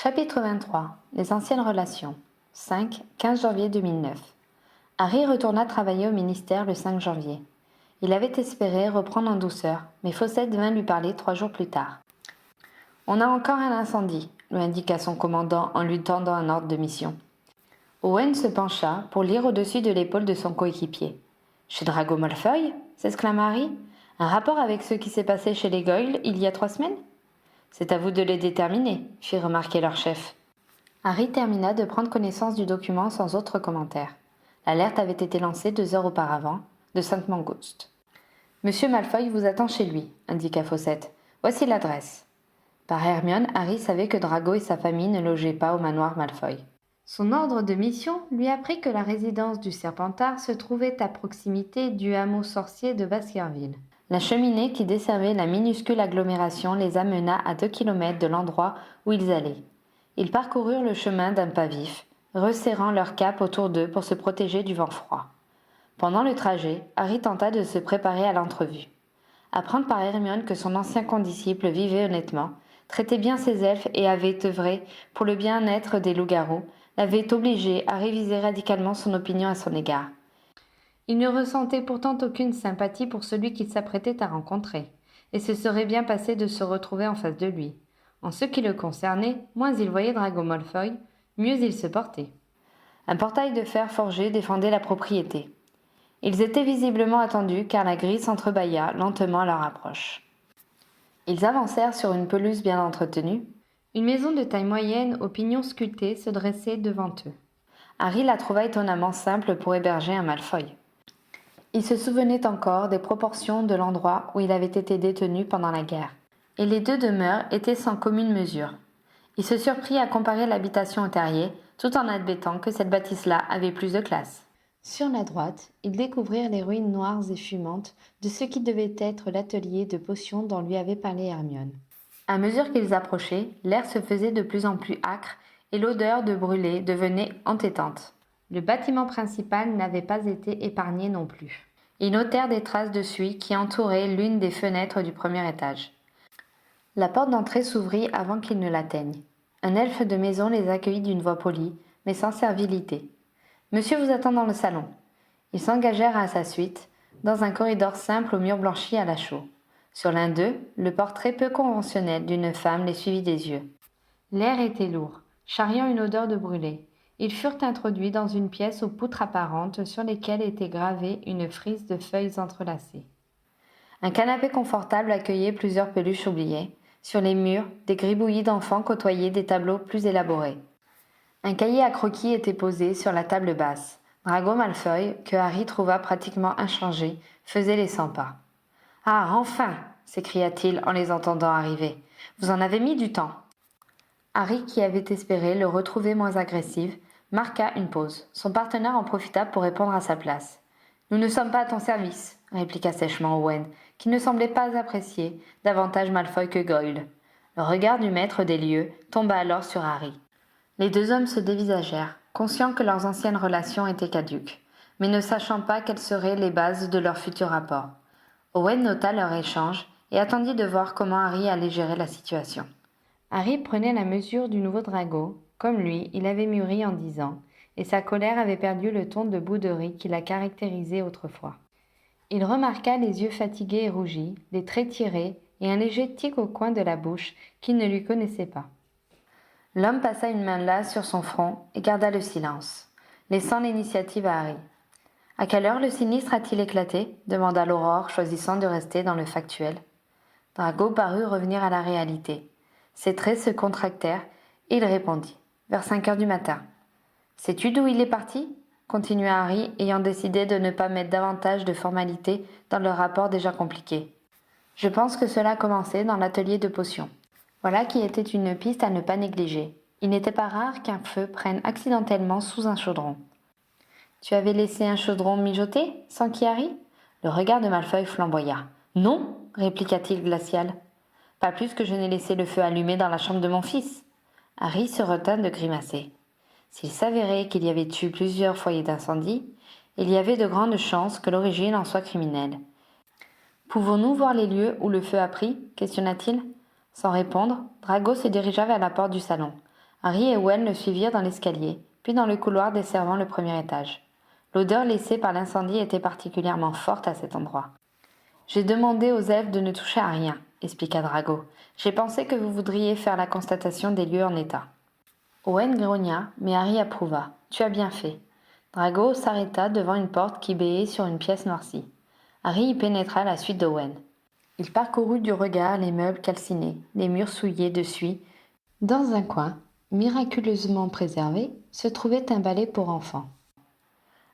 Chapitre 23. Les anciennes relations. 5-15 janvier 2009. Harry retourna travailler au ministère le 5 janvier. Il avait espéré reprendre en douceur, mais Fawcett vint lui parler 3 jours plus tard. « On a encore un incendie », lui indiqua son commandant en lui tendant un ordre de mission. Owen se pencha pour lire au-dessus de l'épaule de son coéquipier. « Chez Drago Malfoy » s'exclama Harry. « Un rapport avec ce qui s'est passé chez les Goyle il y a 3 semaines ?»« C'est à vous de les déterminer », fit remarquer leur chef. Harry termina de prendre connaissance du document sans autre commentaire. L'alerte avait été lancée 2 heures auparavant, de Sainte-Mangouste. « Monsieur Malfoy vous attend chez lui », indiqua Fawcett. « Voici l'adresse. » Par Hermione, Harry savait que Drago et sa famille ne logeaient pas au manoir Malfoy. Son ordre de mission lui apprit que la résidence du Serpentard se trouvait à proximité du hameau sorcier de Baskerville. La cheminée qui desservait la minuscule agglomération les amena à 2 kilomètres de l'endroit où ils allaient. Ils parcoururent le chemin d'un pas vif, resserrant leurs capes autour d'eux pour se protéger du vent froid. Pendant le trajet, Harry tenta de se préparer à l'entrevue. Apprendre par Hermione que son ancien condisciple vivait honnêtement, traitait bien ses elfes et avait œuvré pour le bien-être des loups-garous, l'avait obligé à réviser radicalement son opinion à son égard. Il ne ressentait pourtant aucune sympathie pour celui qu'il s'apprêtait à rencontrer, et ce serait bien passé de se retrouver en face de lui. En ce qui le concernait, moins il voyait Drago Malfoy, mieux il se portait. Un portail de fer forgé défendait la propriété. Ils étaient visiblement attendus car la grille s'entrebâilla lentement à leur approche. Ils avancèrent sur une pelouse bien entretenue. Une maison de taille moyenne aux pignons sculptés se dressait devant eux. Harry la trouva étonnamment simple pour héberger un Malfoy. Il se souvenait encore des proportions de l'endroit où il avait été détenu pendant la guerre, et les 2 demeures étaient sans commune mesure. Il se surprit à comparer l'habitation au terrier, tout en admettant que cette bâtisse-là avait plus de classe. Sur la droite, ils découvrirent les ruines noires et fumantes de ce qui devait être l'atelier de potions dont lui avait parlé Hermione. À mesure qu'ils approchaient, l'air se faisait de plus en plus âcre et l'odeur de brûlé devenait entêtante. Le bâtiment principal n'avait pas été épargné non plus. Ils notèrent des traces de suie qui entouraient l'une des fenêtres du premier étage. La porte d'entrée s'ouvrit avant qu'ils ne l'atteignent. Un elfe de maison les accueillit d'une voix polie, mais sans servilité. « Monsieur vous attend dans le salon. » Ils s'engagèrent à sa suite, dans un corridor simple aux murs blanchis à la chaux. Sur l'un d'eux, le portrait peu conventionnel d'une femme les suivit des yeux. L'air était lourd, charriant une odeur de brûlé. Ils furent introduits dans une pièce aux poutres apparentes sur lesquelles était gravée une frise de feuilles entrelacées. Un canapé confortable accueillait plusieurs peluches oubliées. Sur les murs, des gribouillis d'enfants côtoyaient des tableaux plus élaborés. Un cahier à croquis était posé sur la table basse. Drago Malfoy, que Harry trouva pratiquement inchangé, faisait les 100 pas. « Ah, enfin !» s'écria-t-il en les entendant arriver. « Vous en avez mis du temps !» Harry, qui avait espéré le retrouver moins agressif, marqua une pause. Son partenaire en profita pour répondre à sa place. « Nous ne sommes pas à ton service », répliqua sèchement Owen, qui ne semblait pas apprécier davantage Malfoy que Goyle. Le regard du maître des lieux tomba alors sur Harry. Les 2 hommes se dévisagèrent, conscients que leurs anciennes relations étaient caduques, mais ne sachant pas quelles seraient les bases de leur futur rapport. Owen nota leur échange et attendit de voir comment Harry allait gérer la situation. Harry prenait la mesure du nouveau Drago. Comme lui, il avait mûri en 10 ans, et sa colère avait perdu le ton de bouderie qui la caractérisait autrefois. Il remarqua les yeux fatigués et rougis, les traits tirés et un léger tic au coin de la bouche qu'il ne lui connaissait pas. L'homme passa une main lasse sur son front et garda le silence, laissant l'initiative à Harry. « À quelle heure le sinistre a-t-il éclaté ?» demanda l'Aurore, choisissant de rester dans le factuel. Drago parut revenir à la réalité. Ses traits se contractèrent et il répondit. « Vers 5 heures du matin. »« Sais-tu d'où il est parti ?» continua Harry, ayant décidé de ne pas mettre davantage de formalités dans le rapport déjà compliqué. « Je pense que cela a commencé dans l'atelier de potions. » Voilà qui était une piste à ne pas négliger. Il n'était pas rare qu'un feu prenne accidentellement sous un chaudron. « Tu avais laissé un chaudron mijoter, s'enquit Harry ? » Le regard de Malfoy flamboya. « Non !» répliqua-t-il glacial. « Pas plus que je n'ai laissé le feu allumé dans la chambre de mon fils. » Harry se retint de grimacer. S'il s'avérait qu'il y avait eu plusieurs foyers d'incendie, il y avait de grandes chances que l'origine en soit criminelle. « Pouvons-nous voir les lieux où le feu a pris ?» questionna-t-il. Sans répondre, Drago se dirigea vers la porte du salon. Harry et Owen le suivirent dans l'escalier, puis dans le couloir desservant le premier étage. L'odeur laissée par l'incendie était particulièrement forte à cet endroit. « J'ai demandé aux elfes de ne toucher à rien, » expliqua Drago. « J'ai pensé que vous voudriez faire la constatation des lieux en état. » Owen grogna, mais Harry approuva. « Tu as bien fait. » Drago s'arrêta devant une porte qui béait sur une pièce noircie. Harry y pénétra à la suite d'Owen. Il parcourut du regard les meubles calcinés, les murs souillés de suie. Dans un coin, miraculeusement préservé, se trouvait un balai pour enfants.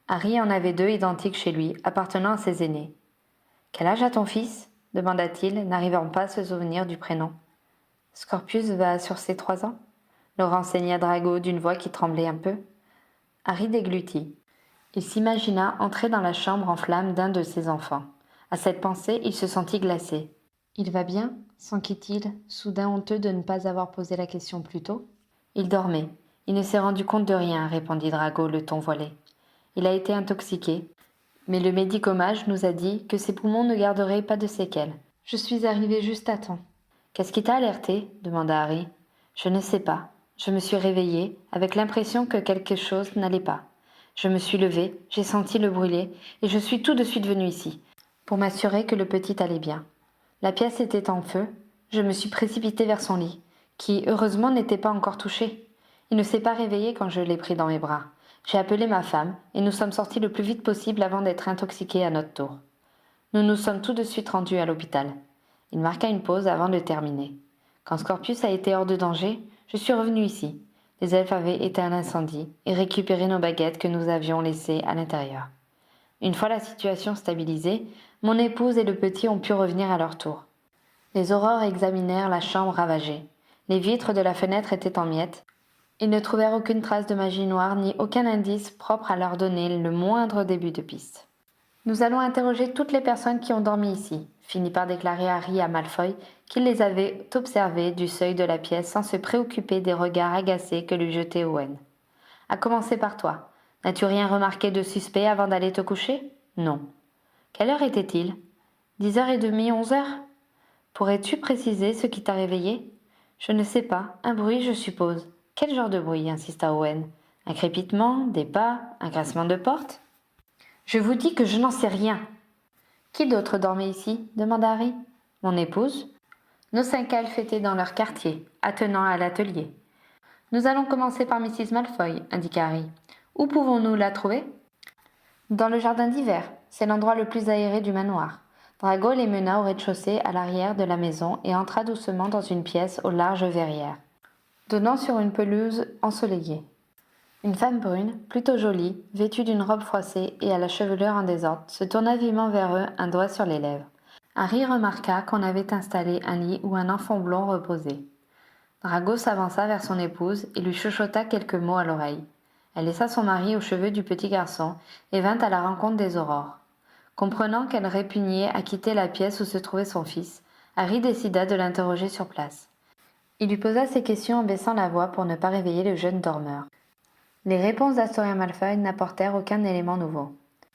Harry en avait 2 identiques chez lui, appartenant à ses aînés. « Quel âge a ton fils ?» demanda-t-il, n'arrivant pas à se souvenir du prénom. « Scorpius va sur ses 3 ans ?» le renseigna Drago d'une voix qui tremblait un peu. Harry déglutit. Il s'imagina entrer dans la chambre en flammes d'un de ses enfants. À cette pensée, il se sentit glacé. « Il va bien ?» s'enquit-il, soudain honteux de ne pas avoir posé la question plus tôt. « Il dormait. Il ne s'est rendu compte de rien, » répondit Drago, le ton voilé. « Il a été intoxiqué. Mais le médicomage nous a dit que ses poumons ne garderaient pas de séquelles. Je suis arrivé juste à temps. »« Qu'est-ce qui t'a alerté ?» demanda Harry. « Je ne sais pas. Je me suis réveillé avec l'impression que quelque chose n'allait pas. Je me suis levé, j'ai senti le brûler et je suis tout de suite venu ici, pour m'assurer que le petit allait bien. La pièce était en feu. Je me suis précipité vers son lit, qui, heureusement, n'était pas encore touché. Il ne s'est pas réveillé quand je l'ai pris dans mes bras. J'ai appelé ma femme et nous sommes sortis le plus vite possible avant d'être intoxiqués à notre tour. Nous nous sommes tout de suite rendus à l'hôpital. » Il marqua une pause avant de terminer. « Quand Scorpius a été hors de danger, je suis revenu ici. Les elfes avaient éteint l'incendie et récupéré nos baguettes que nous avions laissées à l'intérieur. Une fois la situation stabilisée, mon épouse et le petit ont pu revenir à leur tour. Les aurores examinèrent la chambre ravagée. Les vitres de la fenêtre étaient en miettes. Ils ne trouvèrent aucune trace de magie noire ni aucun indice propre à leur donner le moindre début de piste. « Nous allons interroger toutes les personnes qui ont dormi ici, » finit par déclarer Harry à Malfoy, qui les avait observés du seuil de la pièce sans se préoccuper des regards agacés que lui jetait Owen. « À commencer par toi. N'as-tu rien remarqué de suspect avant d'aller te coucher ? » ?»« Non. »« Quelle heure était-il ? 10h30, 11h ? Pourrais-tu préciser ce qui t'a réveillé ? » ?»« Je ne sais pas. Un bruit, je suppose. » »« Quel genre de bruit ? » insista Owen. « Un crépitement, des pas, un grincement de porte ? » ?»« Je vous dis que je n'en sais rien. »« Qui d'autre dormait ici ? » demanda Harry. « Mon épouse. » Nos 5 elfes étaient dans leur quartier, attenant à l'atelier. « Nous allons commencer par Mrs. Malfoy, » indiqua Harry. « Où pouvons-nous la trouver ? » Dans le jardin d'hiver. C'est l'endroit le plus aéré du manoir. Drago les mena au rez-de-chaussée à l'arrière de la maison et entra doucement dans une pièce aux larges verrières, donnant sur une pelouse ensoleillée. Une femme brune, plutôt jolie, vêtue d'une robe froissée et à la chevelure en désordre, se tourna vivement vers eux, un doigt sur les lèvres. Harry remarqua qu'on avait installé un lit où un enfant blond reposait. Drago s'avança vers son épouse et lui chuchota quelques mots à l'oreille. Elle laissa son mari aux cheveux du petit garçon et vint à la rencontre des aurores. Comprenant qu'elle répugnait à quitter la pièce où se trouvait son fils, Harry décida de l'interroger sur place. Il lui posa ses questions en baissant la voix pour ne pas réveiller le jeune dormeur. Les réponses d'Astoria Malfoy n'apportèrent aucun élément nouveau.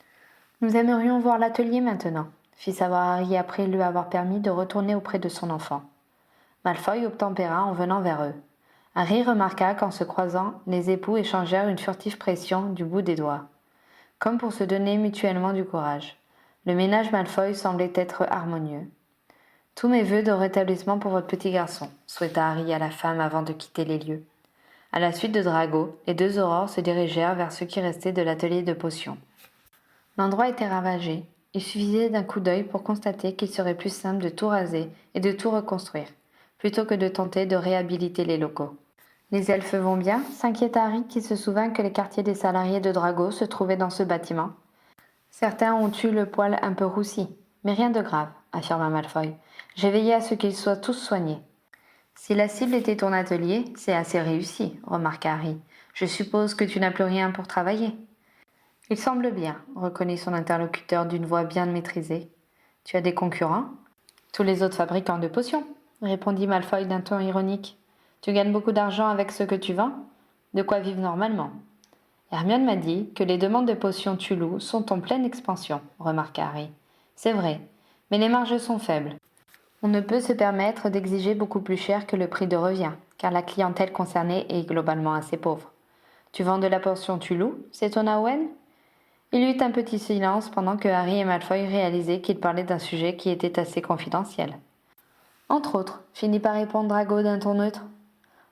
« Nous aimerions voir l'atelier maintenant », fit savoir Harry après lui avoir permis de retourner auprès de son enfant. Malfoy obtempéra en venant vers eux. Harry remarqua qu'en se croisant, les époux échangèrent une furtive pression du bout des doigts, comme pour se donner mutuellement du courage. Le ménage Malfoy semblait être harmonieux. « Tous mes vœux de rétablissement pour votre petit garçon », souhaita Harry à la femme avant de quitter les lieux. À la suite de Drago, les 2 aurores se dirigèrent vers ce qui restait de l'atelier de potions. L'endroit était ravagé. Il suffisait d'un coup d'œil pour constater qu'il serait plus simple de tout raser et de tout reconstruire, plutôt que de tenter de réhabiliter les locaux. « Les elfes vont bien ?» s'inquiéta Harry, qui se souvint que les quartiers des salariés de Drago se trouvaient dans ce bâtiment. « Certains ont eu le poil un peu roussi, mais rien de grave, » affirma Malfoy. « J'ai veillé à ce qu'ils soient tous soignés. »« Si la cible était ton atelier, c'est assez réussi, » remarqua Harry. « Je suppose que tu n'as plus rien pour travailler. »« Il semble bien, » reconnut son interlocuteur d'une voix bien maîtrisée. « Tu as des concurrents ? » ?»« Tous les autres fabricants de potions, » répondit Malfoy d'un ton ironique. « Tu gagnes beaucoup d'argent avec ce que tu vends ? De quoi vivre normalement ? » « Hermione m'a dit que les demandes de potions Tulou sont en pleine expansion, » remarqua Harry. « C'est vrai, mais les marges sont faibles. On ne peut se permettre d'exiger beaucoup plus cher que le prix de revient, car la clientèle concernée est globalement assez pauvre. Tu vends de la potion Tulou, s'étonna Owen. Il y eut un petit silence pendant que Harry et Malfoy réalisaient qu'ils parlaient d'un sujet qui était assez confidentiel. Entre autres, finit par répondre Drago d'un ton neutre.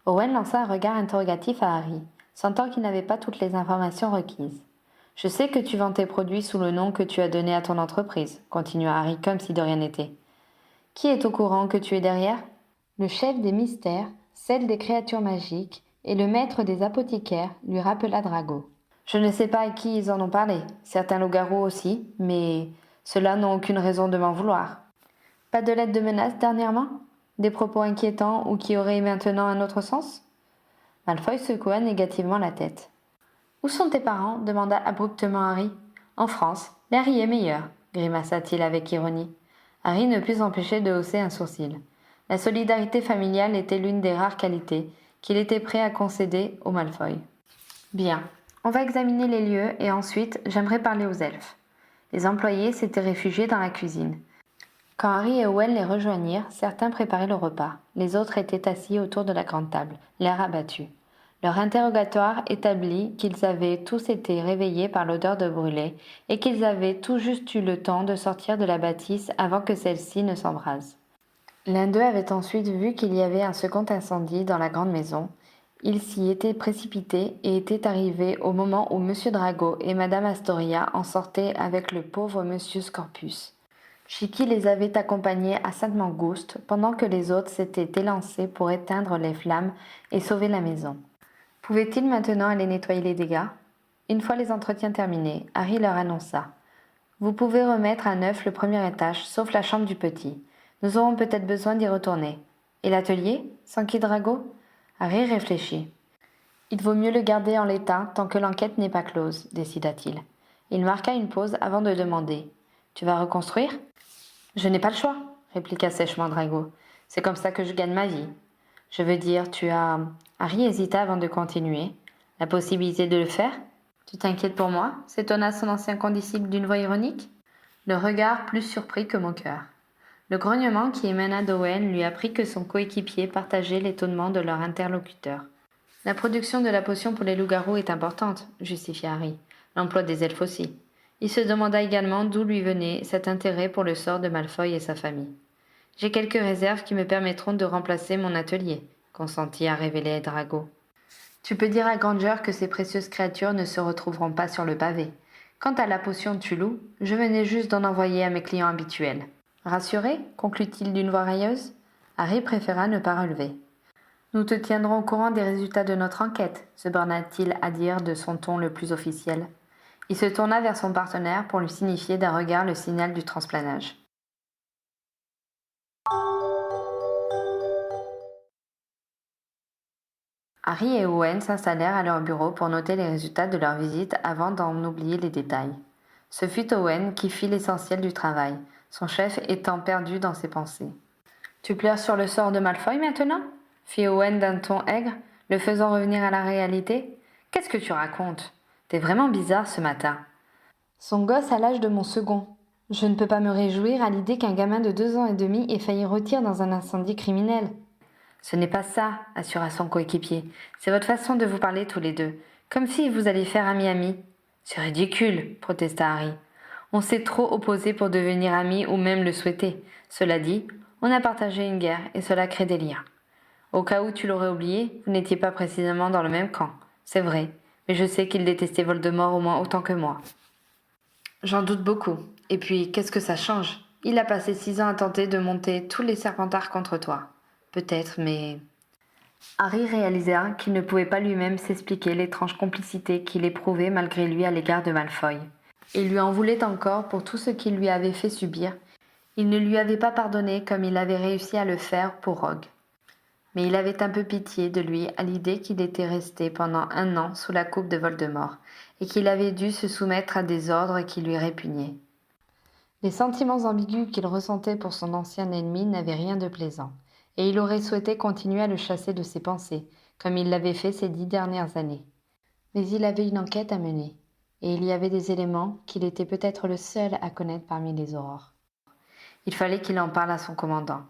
Owen lança un regard interrogatif à Harry, sentant qu'il n'avait pas toutes les informations requises. Je sais que tu vends tes produits sous le nom que tu as donné à ton entreprise, continua Harry comme si de rien n'était. Qui est au courant que tu es derrière ? Le chef des mystères, celle des créatures magiques et le maître des apothicaires, lui rappela Drago. Je ne sais pas à qui ils en ont parlé, certains loups-garous aussi, mais ceux-là n'ont aucune raison de m'en vouloir. Pas de lettres de menace dernièrement ? Des propos inquiétants ou qui auraient maintenant un autre sens ? Malfoy secoua négativement la tête. Où sont tes parents ? Demanda abruptement Harry. En France, l'air y est meilleur, grimaça-t-il avec ironie. Harry ne put s'empêcher de hausser un sourcil. La solidarité familiale était l'une des rares qualités qu'il était prêt à concéder aux Malfoy. Bien, on va examiner les lieux et ensuite j'aimerais parler aux elfes. Les employés s'étaient réfugiés dans la cuisine. Quand Harry et Owen les rejoignirent, certains préparaient le repas. Les autres étaient assis autour de la grande table, l'air abattu. Leur interrogatoire établit qu'ils avaient tous été réveillés par l'odeur de brûlé et qu'ils avaient tout juste eu le temps de sortir de la bâtisse avant que celle-ci ne s'embrase. L'un d'eux avait ensuite vu qu'il y avait un second incendie dans la grande maison. Il s'y était précipité et était arrivé au moment où M. Drago et Mme Astoria en sortaient avec le pauvre M. Scorpius. Chicky les avait accompagnés à Sainte-Mangouste pendant que les autres s'étaient élancés pour éteindre les flammes et sauver la maison. Pouvaient-ils maintenant aller nettoyer les dégâts ? Une fois les entretiens terminés, Harry leur annonça. « Vous pouvez remettre à neuf le premier étage, sauf la chambre du petit. Nous aurons peut-être besoin d'y retourner. Et l'atelier ? S'enquit Drago ? Harry réfléchit. Il vaut mieux le garder en l'état tant que l'enquête n'est pas close, décida-t-il. Il marqua une pause avant de demander. Tu vas reconstruire ? Je n'ai pas le choix, répliqua sèchement Drago. C'est comme ça que je gagne ma vie. Je veux dire, tu as... Harry hésita avant de continuer. La possibilité de le faire ? Tu t'inquiètes pour moi ? S'étonna son ancien condisciple d'une voix ironique. Le regard plus surpris que moqueur. Le grognement qui émana d'Owen lui apprit que son coéquipier partageait l'étonnement de leur interlocuteur. La production de la potion pour les loups-garous est importante, justifia Harry. L'emploi des elfes aussi. Il se demanda également d'où lui venait cet intérêt pour le sort de Malfoy et sa famille. J'ai quelques réserves qui me permettront de remplacer mon atelier, consentit à révéler Drago. Tu peux dire à Granger que ces précieuses créatures ne se retrouveront pas sur le pavé. Quant à la potion Tulou, je venais juste d'en envoyer à mes clients habituels. Rassuré, conclut-il d'une voix railleuse. Harry préféra ne pas relever. Nous te tiendrons au courant des résultats de notre enquête, se borna-t-il à dire de son ton le plus officiel. Il se tourna vers son partenaire pour lui signifier d'un regard le signal du transplanage. Harry et Owen s'installèrent à leur bureau pour noter les résultats de leur visite avant d'en oublier les détails. Ce fut Owen qui fit l'essentiel du travail, son chef étant perdu dans ses pensées. « Tu pleures sur le sort de Malfoy maintenant ?» fit Owen d'un ton aigre, le faisant revenir à la réalité. « Qu'est-ce que tu racontes ? T'es vraiment bizarre ce matin. » Son gosse a l'âge de mon second. Je ne peux pas me réjouir à l'idée qu'un gamin de 2 ans et demi ait failli rôtir dans un incendie criminel. Ce n'est pas ça, assura son coéquipier. C'est votre façon de vous parler tous les deux, comme si vous alliez faire ami-ami. C'est ridicule, protesta Harry. On s'est trop opposés pour devenir amis ou même le souhaiter. Cela dit, on a partagé une guerre et cela crée des liens. Au cas où tu l'aurais oublié, vous n'étiez pas précisément dans le même camp. C'est vrai, mais je sais qu'il détestait Voldemort au moins autant que moi. J'en doute beaucoup. Et puis, qu'est-ce que ça change ? Il a passé 6 ans à tenter de monter tous les Serpentards contre toi. Peut-être, mais... Harry réalisa qu'il ne pouvait pas lui-même s'expliquer l'étrange complicité qu'il éprouvait malgré lui à l'égard de Malfoy. Il lui en voulait encore pour tout ce qu'il lui avait fait subir. Il ne lui avait pas pardonné comme il avait réussi à le faire pour Rogue. Mais il avait un peu pitié de lui à l'idée qu'il était resté pendant 1 an sous la coupe de Voldemort et qu'il avait dû se soumettre à des ordres qui lui répugnaient. Les sentiments ambigus qu'il ressentait pour son ancien ennemi n'avaient rien de plaisant, et il aurait souhaité continuer à le chasser de ses pensées, comme il l'avait fait ces 10 dernières années. Mais il avait une enquête à mener, et il y avait des éléments qu'il était peut-être le seul à connaître parmi les aurores. Il fallait qu'il en parle à son commandant.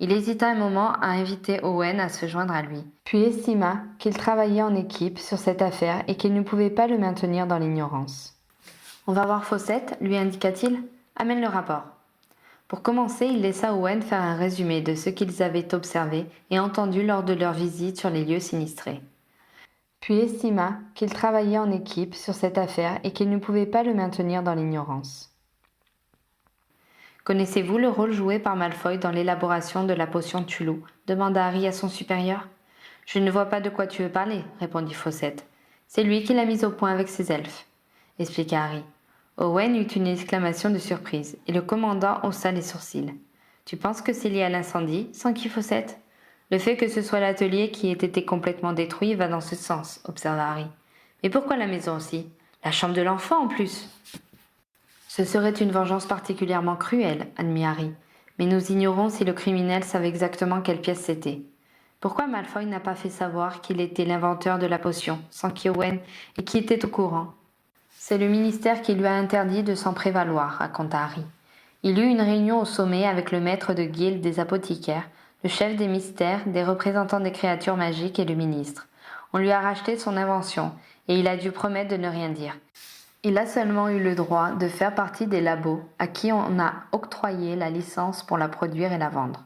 Il hésita un moment à inviter Owen à se joindre à lui, puis estima qu'il travaillait en équipe sur cette affaire et qu'il ne pouvait pas le maintenir dans l'ignorance. « On va voir Fawcett, lui indiqua-t-il. Amène le rapport. » Pour commencer, il laissa Owen faire un résumé de ce qu'ils avaient observé et entendu lors de leur visite sur les lieux sinistrés. Puis estima qu'il travaillait en équipe sur cette affaire et qu'il ne pouvait pas le maintenir dans l'ignorance. « Connaissez-vous le rôle joué par Malfoy dans l'élaboration de la potion Tulou ?» demanda Harry à son supérieur. « Je ne vois pas de quoi tu veux parler, répondit Fawcett. C'est lui qui l'a mise au point avec ses elfes, expliqua Harry. Owen eut une exclamation de surprise, et le commandant haussa les sourcils. « Tu penses que c'est lié à l'incendie, s'enquit Fawcett ? Le fait que ce soit l'atelier qui ait été complètement détruit va dans ce sens, observa Harry. Mais pourquoi la maison aussi ? La chambre de l'enfant en plus !» Ce serait une vengeance particulièrement cruelle, admit Harry, mais nous ignorons si le criminel savait exactement quelle pièce c'était. Pourquoi Malfoy n'a pas fait savoir qu'il était l'inventeur de la potion, sans qu'Owen et qui était au courant ? C'est le ministère qui lui a interdit de s'en prévaloir, raconta Harry. Il eut une réunion au sommet avec le maître de guilde des apothicaires, le chef des mystères, des représentants des créatures magiques et le ministre. On lui a racheté son invention, et il a dû promettre de ne rien dire. Il a seulement eu le droit de faire partie des labos à qui on a octroyé la licence pour la produire et la vendre.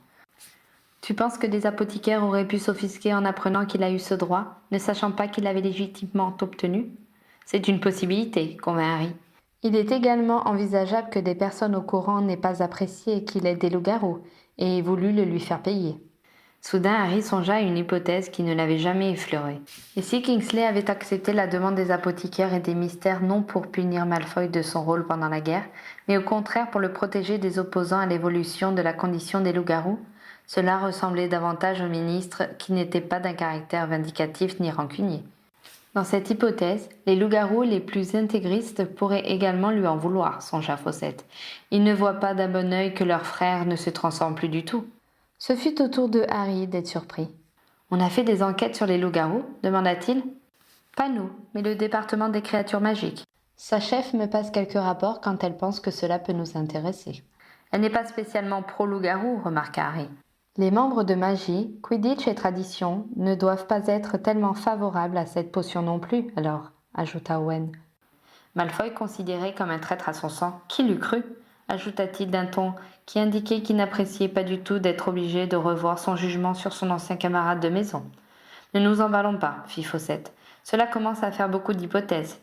Tu penses que des apothicaires auraient pu s'offusquer en apprenant qu'il a eu ce droit, ne sachant pas qu'il l'avait légitimement obtenu ? C'est une possibilité, convainc Harry. Il est également envisageable que des personnes au courant n'aient pas apprécié qu'il ait des loups-garous et aient voulu le lui faire payer. Soudain, Harry songea à une hypothèse qui ne l'avait jamais effleurée. Et si Kingsley avait accepté la demande des apothicaires et des mystères non pour punir Malfoy de son rôle pendant la guerre, mais au contraire pour le protéger des opposants à l'évolution de la condition des loups-garous, cela ressemblait davantage au ministre qui n'était pas d'un caractère vindicatif ni rancunier. Dans cette hypothèse, les loups-garous les plus intégristes pourraient également lui en vouloir, songea Fawcett. Ils ne voient pas d'un bon œil que leur frère ne se transforme plus du tout. Ce fut au tour de Harry d'être surpris. « On a fait des enquêtes sur les loups-garous ?» demanda-t-il. « Pas nous, mais le département des créatures magiques. Sa chef me passe quelques rapports quand elle pense que cela peut nous intéresser. »« Elle n'est pas spécialement pro-loup-garou, remarqua Harry. »« Les membres de magie, Quidditch et tradition ne doivent pas être tellement favorables à cette potion non plus, alors, ajouta Owen. Malfoy considéré comme un traître à son sang, qui l'eût cru ? Ajouta-t-il d'un ton qui indiquait qu'il n'appréciait pas du tout d'être obligé de revoir son jugement sur son ancien camarade de maison. Ne nous emballons pas, fit Fawcett. Cela commence à faire beaucoup d'hypothèses.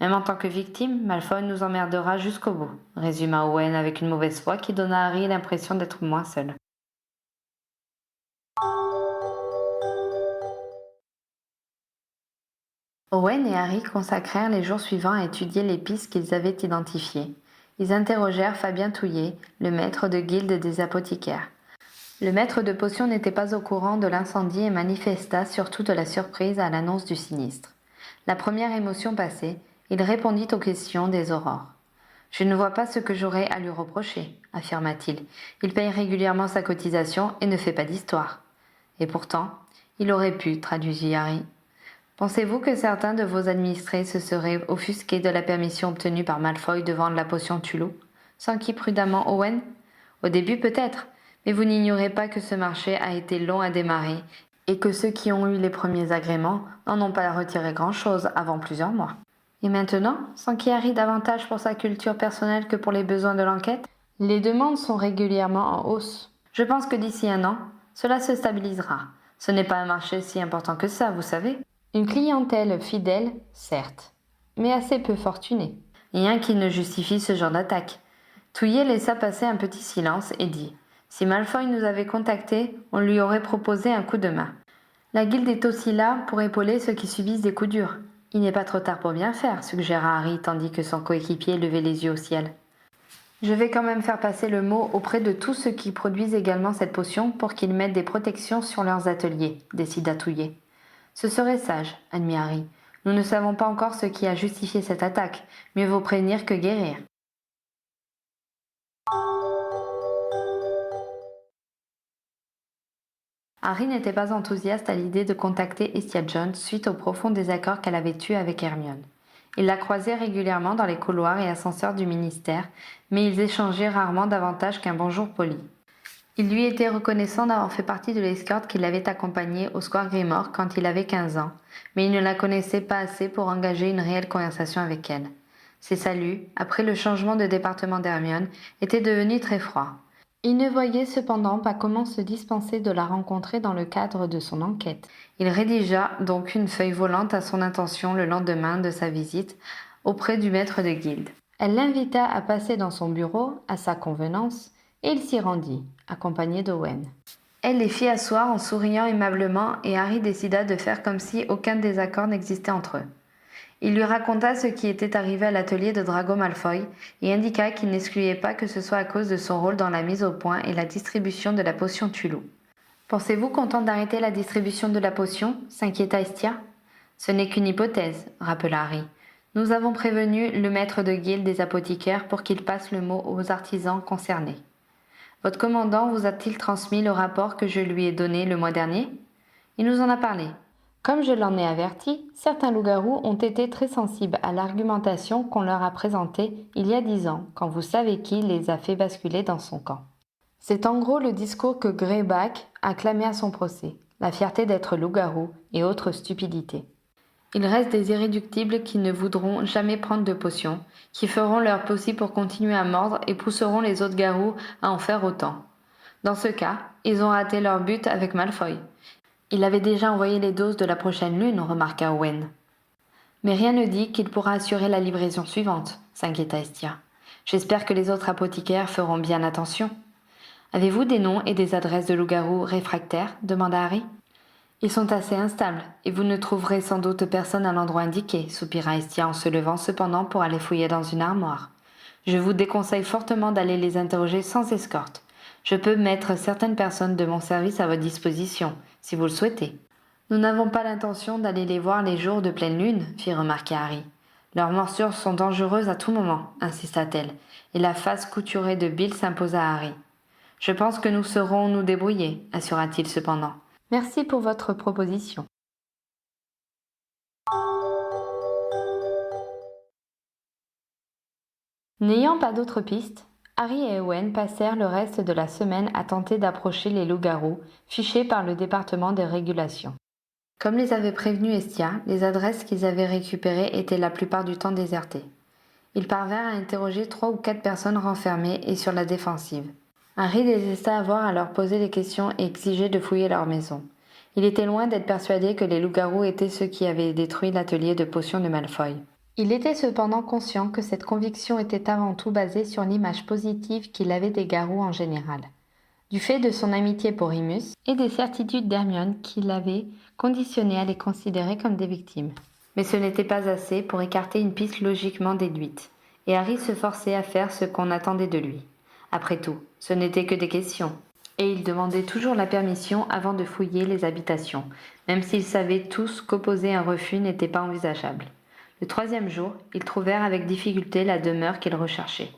Même en tant que victime, Malfoy nous emmerdera jusqu'au bout, résuma Owen avec une mauvaise foi qui donna à Harry l'impression d'être moins seul. Owen et Harry consacrèrent les jours suivants à étudier les pistes qu'ils avaient identifiées. Ils interrogèrent Fabien Touillet, le maître de guilde des apothicaires. Le maître de potions n'était pas au courant de l'incendie et manifesta surtout de la surprise à l'annonce du sinistre. La première émotion passée, il répondit aux questions des aurores. « Je ne vois pas ce que j'aurais à lui reprocher, affirma-t-il. Il paye régulièrement sa cotisation et ne fait pas d'histoire. Et pourtant, il aurait pu, traduisit Harry. Pensez-vous que certains de vos administrés se seraient offusqués de la permission obtenue par Malfoy de vendre la potion Tulou ? S'enquit prudemment Owen. Au début peut-être, mais vous n'ignorez pas que ce marché a été long à démarrer et que ceux qui ont eu les premiers agréments n'en ont pas retiré grand-chose avant plusieurs mois. Et maintenant, s'enquit Harry davantage pour sa culture personnelle que pour les besoins de l'enquête ? Les demandes sont régulièrement en hausse. Je pense que d'ici un an, cela se stabilisera. Ce n'est pas un marché si important que ça, vous savez. Une clientèle fidèle, certes, mais assez peu fortunée. Rien qui ne justifie ce genre d'attaque. Touillet laissa passer un petit silence et dit « Si Malfoy nous avait contactés, on lui aurait proposé un coup de main. La guilde est aussi là pour épauler ceux qui subissent des coups durs. Il n'est pas trop tard pour bien faire, suggéra Harry tandis que son coéquipier levait les yeux au ciel. Je vais quand même faire passer le mot auprès de tous ceux qui produisent également cette potion pour qu'ils mettent des protections sur leurs ateliers, décida Touillet. Ce serait sage, admit Harry. Nous ne savons pas encore ce qui a justifié cette attaque. Mieux vaut prévenir que guérir. Harry n'était pas enthousiaste à l'idée de contacter Estia Jones suite au profond désaccord qu'elle avait eu avec Hermione. Il la croisait régulièrement dans les couloirs et ascenseurs du ministère, mais ils échangeaient rarement davantage qu'un bonjour poli. Il lui était reconnaissant d'avoir fait partie de l'escorte qui l'avait accompagné au Square Grimoire quand il avait 15 ans, mais il ne la connaissait pas assez pour engager une réelle conversation avec elle. Ses saluts, après le changement de département d'Hermione, étaient devenus très froids. Il ne voyait cependant pas comment se dispenser de la rencontrer dans le cadre de son enquête. Il rédigea donc une feuille volante à son intention le lendemain de sa visite auprès du maître de guilde. Elle l'invita à passer dans son bureau, à sa convenance, et il s'y rendit, accompagné d'Owen. Elle les fit asseoir en souriant aimablement et Harry décida de faire comme si aucun désaccord n'existait entre eux. Il lui raconta ce qui était arrivé à l'atelier de Drago Malfoy et indiqua qu'il n'excluait pas que ce soit à cause de son rôle dans la mise au point et la distribution de la potion Tulou. « Pensez-vous qu'on tente d'arrêter la distribution de la potion » s'inquiéta Estia. « Ce n'est qu'une hypothèse, » rappela Harry. « Nous avons prévenu le maître de guilde des apothicaires pour qu'il passe le mot aux artisans concernés. Votre commandant vous a-t-il transmis le rapport que je lui ai donné le mois dernier ? Il nous en a parlé. Comme je l'en ai averti, certains loups-garous ont été très sensibles à l'argumentation qu'on leur a présentée il y a 10 ans, quand vous savez qui les a fait basculer dans son camp. C'est en gros le discours que Greyback a clamé à son procès, la fierté d'être loup-garou et autres stupidités. Il reste des irréductibles qui ne voudront jamais prendre de potions, qui feront leur possible pour continuer à mordre et pousseront les autres garous à en faire autant. Dans ce cas, ils ont raté leur but avec Malfoy. Il avait déjà envoyé les doses de la prochaine lune, remarqua Owen. Mais rien ne dit qu'il pourra assurer la livraison suivante, s'inquiéta Estia. J'espère que les autres apothicaires feront bien attention. Avez-vous des noms et des adresses de loups-garous réfractaires ? Demanda Harry. Ils sont assez instables, et vous ne trouverez sans doute personne à l'endroit indiqué, soupira Estia en se levant cependant pour aller fouiller dans une armoire. Je vous déconseille fortement d'aller les interroger sans escorte. Je peux mettre certaines personnes de mon service à votre disposition, si vous le souhaitez. Nous n'avons pas l'intention d'aller les voir les jours de pleine lune, fit remarquer Harry. Leurs morsures sont dangereuses à tout moment, insista-t-elle, et la face couturée de Bill s'imposa à Harry. Je pense que nous saurons nous débrouiller, assura-t-il cependant. Merci pour votre proposition. N'ayant pas d'autres pistes, Harry et Owen passèrent le reste de la semaine à tenter d'approcher les loups-garous, fichés par le département des régulations. Comme les avait prévenus Estia, les adresses qu'ils avaient récupérées étaient la plupart du temps désertées. Ils parvinrent à interroger 3 ou 4 personnes renfermées et sur la défensive. Harry détesta avoir à leur poser des questions et exiger de fouiller leur maison. Il était loin d'être persuadé que les loups-garous étaient ceux qui avaient détruit l'atelier de potions de Malfoy. Il était cependant conscient que cette conviction était avant tout basée sur l'image positive qu'il avait des garous en général, du fait de son amitié pour Remus et des certitudes d'Hermione qui l'avaient conditionné à les considérer comme des victimes. Mais ce n'était pas assez pour écarter une piste logiquement déduite, et Harry se forçait à faire ce qu'on attendait de lui. Après tout, ce n'était que des questions, et il demandait toujours la permission avant de fouiller les habitations, même s'ils savaient tous qu'opposer un refus n'était pas envisageable. Le 3e jour, ils trouvèrent avec difficulté la demeure qu'ils recherchaient.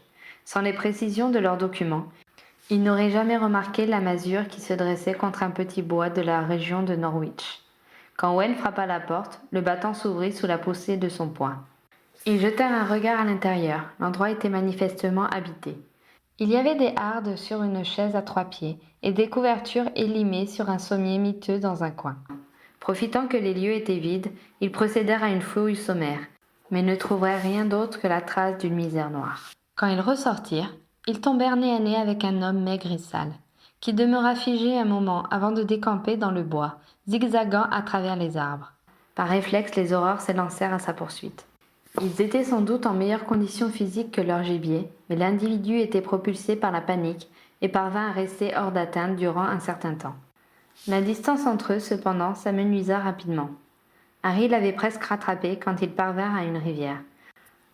Sans les précisions de leurs documents, ils n'auraient jamais remarqué la masure qui se dressait contre un petit bois de la région de Norwich. Quand Owen frappa la porte, le battant s'ouvrit sous la poussée de son poing. Ils jetèrent un regard à l'intérieur. L'endroit était manifestement habité. Il y avait des hardes sur une chaise à 3 pieds et des couvertures élimées sur un sommier miteux dans un coin. Profitant que les lieux étaient vides, ils procédèrent à une fouille sommaire, mais ne trouvèrent rien d'autre que la trace d'une misère noire. Quand ils ressortirent, ils tombèrent nez à nez avec un homme maigre et sale, qui demeura figé un moment avant de décamper dans le bois, zigzagant à travers les arbres. Par réflexe, les horreurs s'élancèrent à sa poursuite. Ils étaient sans doute en meilleure condition physique que leur gibier, mais l'individu était propulsé par la panique et parvint à rester hors d'atteinte durant un certain temps. La distance entre eux, cependant, s'amenuisa rapidement. Harry l'avait presque rattrapé quand ils parvinrent à une rivière.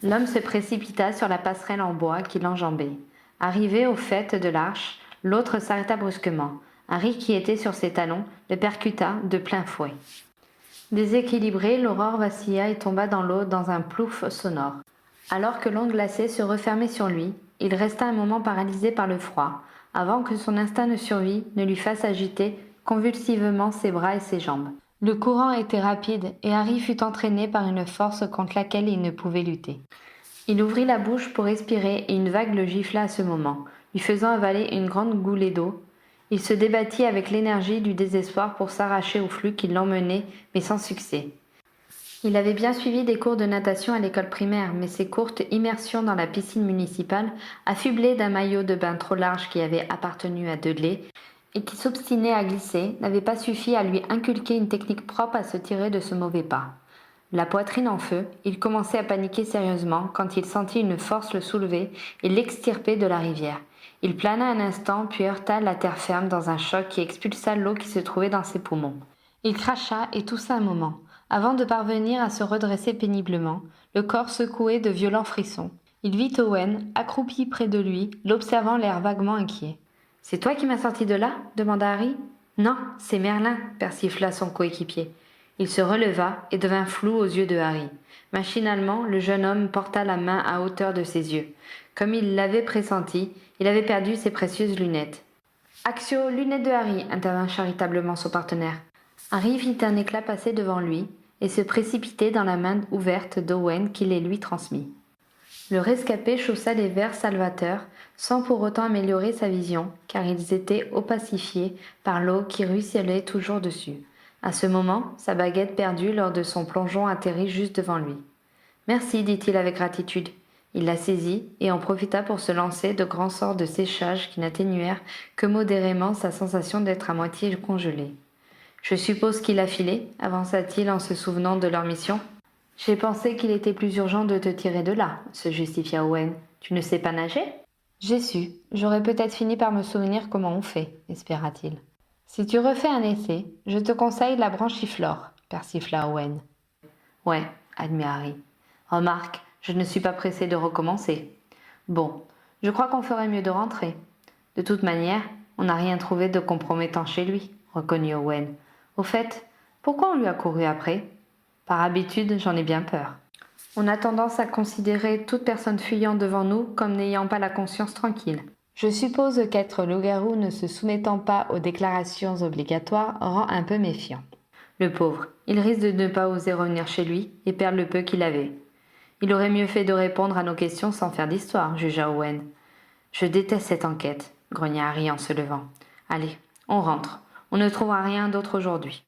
L'homme se précipita sur la passerelle en bois qui l'enjambait. Arrivé au faîte de l'arche, l'autre s'arrêta brusquement. Harry, qui était sur ses talons, le percuta de plein fouet. Déséquilibré, l'aurore vacilla et tomba dans l'eau dans un plouf sonore. Alors que l'onde glacée se refermait sur lui, il resta un moment paralysé par le froid, avant que son instinct de survie ne lui fasse agiter convulsivement ses bras et ses jambes. Le courant était rapide et Harry fut entraîné par une force contre laquelle il ne pouvait lutter. Il ouvrit la bouche pour respirer et une vague le gifla à ce moment, lui faisant avaler une grande goulée d'eau. Il se débattit avec l'énergie du désespoir pour s'arracher au flux qui l'emmenait, mais sans succès. Il avait bien suivi des cours de natation à l'école primaire, mais ses courtes immersions dans la piscine municipale, affublées d'un maillot de bain trop large qui avait appartenu à Dudley et qui s'obstinait à glisser, n'avaient pas suffi à lui inculquer une technique propre à se tirer de ce mauvais pas. La poitrine en feu, il commençait à paniquer sérieusement quand il sentit une force le soulever et l'extirper de la rivière. Il plana un instant, puis heurta la terre ferme dans un choc qui expulsa l'eau qui se trouvait dans ses poumons. Il cracha et toussa un moment, avant de parvenir à se redresser péniblement, le corps secoué de violents frissons. Il vit Owen, accroupi près de lui, l'observant l'air vaguement inquiet. « C'est toi qui m'as sorti de là » demanda Harry. « Non, c'est Merlin » persifla son coéquipier. Il se releva et devint flou aux yeux de Harry. Machinalement, le jeune homme porta la main à hauteur de ses yeux. Comme il l'avait pressenti, il avait perdu ses précieuses lunettes. « Axio, lunettes de Harry » intervint charitablement son partenaire. Harry vit un éclat passer devant lui et se précipiter dans la main ouverte d'Owen qui les lui transmit. Le rescapé chaussa les verres salvateurs sans pour autant améliorer sa vision, car ils étaient opacifiés par l'eau qui ruisselait toujours dessus. À ce moment, sa baguette perdue lors de son plongeon atterrit juste devant lui. « Merci, dit-il avec gratitude. » Il la saisit et en profita pour se lancer de grands sorts de séchage qui n'atténuèrent que modérément sa sensation d'être à moitié congelé. « Je suppose qu'il a filé, avança-t-il en se souvenant de leur mission. « J'ai pensé qu'il était plus urgent de te tirer de là, se justifia Owen. Tu ne sais pas nager ? J'ai su. J'aurais peut-être fini par me souvenir comment on fait, espéra-t-il. Si tu refais un essai, je te conseille la branchiflore, persifla Owen. Ouais, admit Harry. Remarque, je ne suis pas pressé de recommencer. Bon, je crois qu'on ferait mieux de rentrer. De toute manière, on n'a rien trouvé de compromettant chez lui, reconnut Owen. Au fait, pourquoi on lui a couru après ? Par habitude, j'en ai bien peur. On a tendance à considérer toute personne fuyant devant nous comme n'ayant pas la conscience tranquille. Je suppose qu'être loup-garou ne se soumettant pas aux déclarations obligatoires rend un peu méfiant. Le pauvre, il risque de ne pas oser revenir chez lui et perdre le peu qu'il avait. Il aurait mieux fait de répondre à nos questions sans faire d'histoire, jugea Owen. Je déteste cette enquête, grogna Harry en se levant. Allez, on rentre. On ne trouvera rien d'autre aujourd'hui.